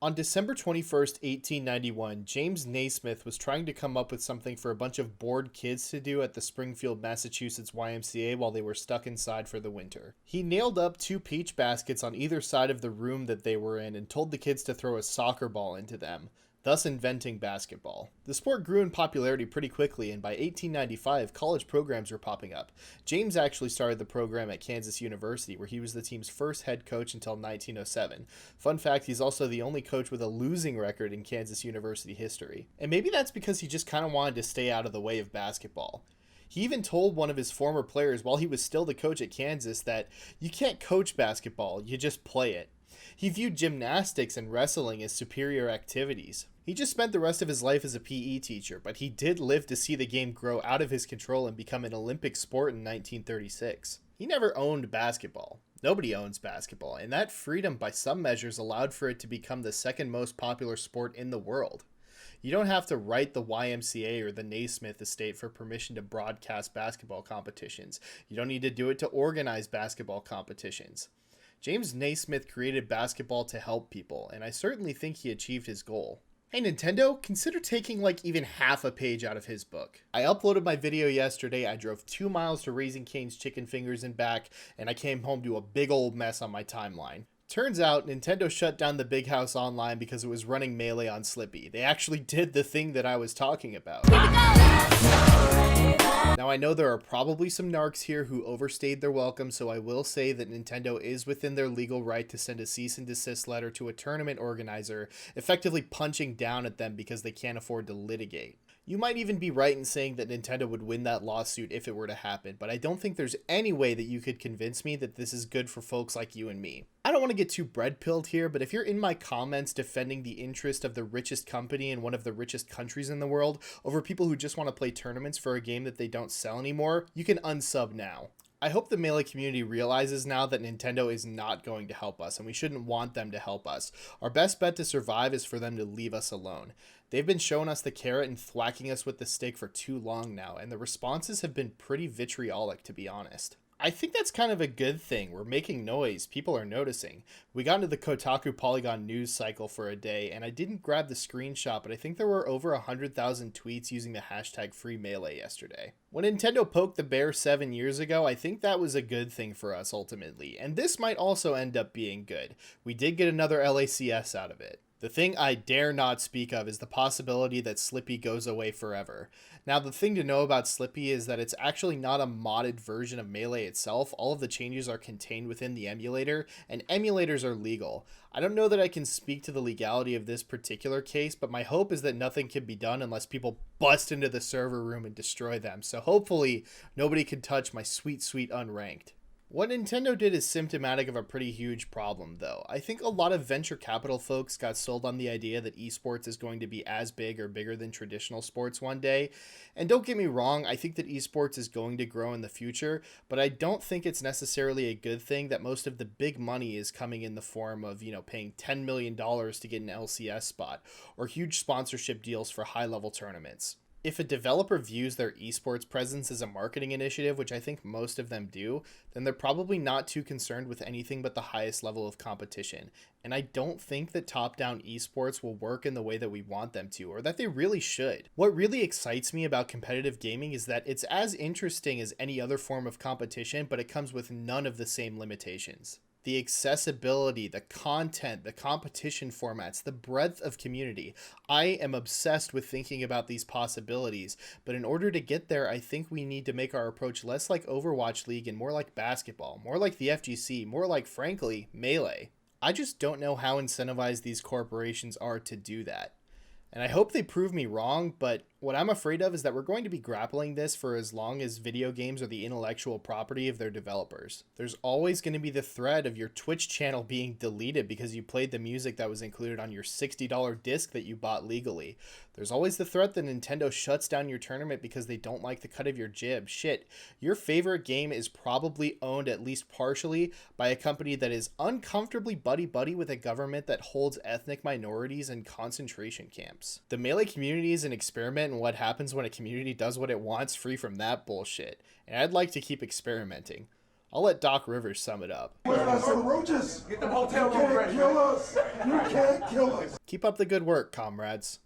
On December 21st, 1891, James Naismith was trying to come up with something for a bunch of bored kids to do at the Springfield, Massachusetts YMCA while they were stuck inside for the winter. He nailed up two peach baskets on either side of the room that they were in and told the kids to throw a soccer ball into them, thus inventing basketball. The sport grew in popularity pretty quickly, and by 1895, college programs were popping up. James actually started the program at Kansas University, where he was the team's first head coach until 1907. Fun fact, he's also the only coach with a losing record in Kansas University history. And maybe that's because he just kind of wanted to stay out of the way of basketball. He even told one of his former players while he was still the coach at Kansas that you can't coach basketball, you just play it. He viewed gymnastics and wrestling as superior activities. He just spent the rest of his life as a PE teacher, but he did live to see the game grow out of his control and become an Olympic sport in 1936. He never owned basketball. Nobody owns basketball, and that freedom by some measures allowed for it to become the second most popular sport in the world. You don't have to write the YMCA or the Naismith estate for permission to broadcast basketball competitions. You don't need to do it to organize basketball competitions. James Naismith created basketball to help people, and I certainly think he achieved his goal. Hey Nintendo, consider taking like even half a page out of his book. I uploaded my video yesterday, I drove 2 miles to Raising Cane's Chicken Fingers and back, and I came home to a big old mess on my timeline. Turns out, Nintendo shut down the Big House Online because it was running Melee on Slippy. They actually did the thing that I was talking about. Now I know there are probably some narcs here who overstayed their welcome, so I will say that Nintendo is within their legal right to send a cease and desist letter to a tournament organizer, effectively punching down at them because they can't afford to litigate. You might even be right in saying that Nintendo would win that lawsuit if it were to happen, but I don't think there's any way that you could convince me that this is good for folks like you and me. I don't want to get too bread-pilled here, but if you're in my comments defending the interest of the richest company in one of the richest countries in the world over people who just want to play tournaments for a game that they don't sell anymore, you can unsub now. I hope the Melee community realizes now that Nintendo is not going to help us, and we shouldn't want them to help us. Our best bet to survive is for them to leave us alone. They've been showing us the carrot and thwacking us with the stick for too long now, and the responses have been pretty vitriolic, to be honest. I think that's kind of a good thing. We're making noise. People are noticing. We got into the Kotaku Polygon news cycle for a day, and I didn't grab the screenshot, but I think there were over 100,000 tweets using the hashtag FreeMelee yesterday. When Nintendo poked the bear 7 years ago, I think that was a good thing for us ultimately, and this might also end up being good. We did get another LACS out of it. The thing I dare not speak of is the possibility that Slippy goes away forever. Now, the thing to know about Slippy is that it's actually not a modded version of Melee itself. All of the changes are contained within the emulator, and emulators are legal. I don't know that I can speak to the legality of this particular case, but my hope is that nothing can be done unless people bust into the server room and destroy them. So hopefully, nobody can touch my sweet, sweet unranked. What Nintendo did is symptomatic of a pretty huge problem, though. I think a lot of venture capital folks got sold on the idea that esports is going to be as big or bigger than traditional sports one day. And don't get me wrong, I think that esports is going to grow in the future, but I don't think it's necessarily a good thing that most of the big money is coming in the form of, paying $10 million to get an LCS spot, or huge sponsorship deals for high-level tournaments. If a developer views their esports presence as a marketing initiative, which I think most of them do, then they're probably not too concerned with anything but the highest level of competition. And I don't think that top-down esports will work in the way that we want them to, or that they really should. What really excites me about competitive gaming is that it's as interesting as any other form of competition, but it comes with none of the same limitations. The accessibility, the content, the competition formats, the breadth of community. I am obsessed with thinking about these possibilities, but in order to get there, I think we need to make our approach less like Overwatch League and more like basketball, more like the FGC, more like, frankly, Melee. I just don't know how incentivized these corporations are to do that. And I hope they prove me wrong, but what I'm afraid of is that we're going to be grappling this for as long as video games are the intellectual property of their developers. There's always going to be the threat of your Twitch channel being deleted because you played the music that was included on your $60 disc that you bought legally. There's always the threat that Nintendo shuts down your tournament because they don't like the cut of your jib. Shit, your favorite game is probably owned at least partially by a company that is uncomfortably buddy-buddy with a government that holds ethnic minorities in concentration camps. The Melee community is an experiment in what happens when a community does what it wants free from that bullshit, and I'd like to keep experimenting. I'll let Doc Rivers sum it up. We're not some roaches. Get the hotel room ready. You can't kill us. You can't kill us. Keep up the good work, comrades.